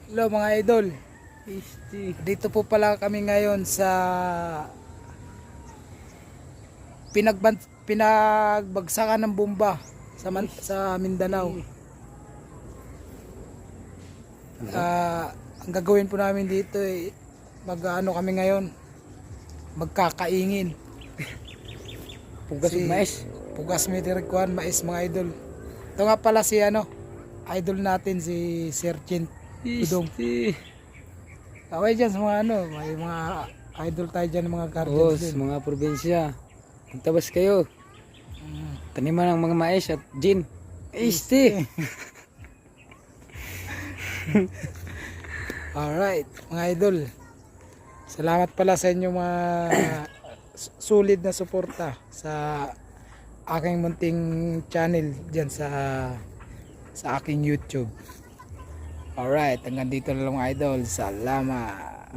Hello mga idol. Isti. Dito po pala kami ngayon sa pinagbagsakan ng bomba sa Mindanao. Ang gagawin po namin dito ay mag-ano kami ngayon. Magkakaingin. Pugas Si- mais. Pugas Medirikuan mais mga idol. Ito nga pala si idol natin si Sir Chin Tudong. Isti. Okay dyan sa mga may mga idol tayo dyan, mga guardians Boss, din. mga probinsya. Magtabas kayo. Taniman ng mga mais at gin. Isti. Alright, mga idol. Salamat pala sa inyong mga sulit na suporta sa aking munting channel dyan sa aking YouTube. Alright, hanggang dito na lang mga idol. Salamat.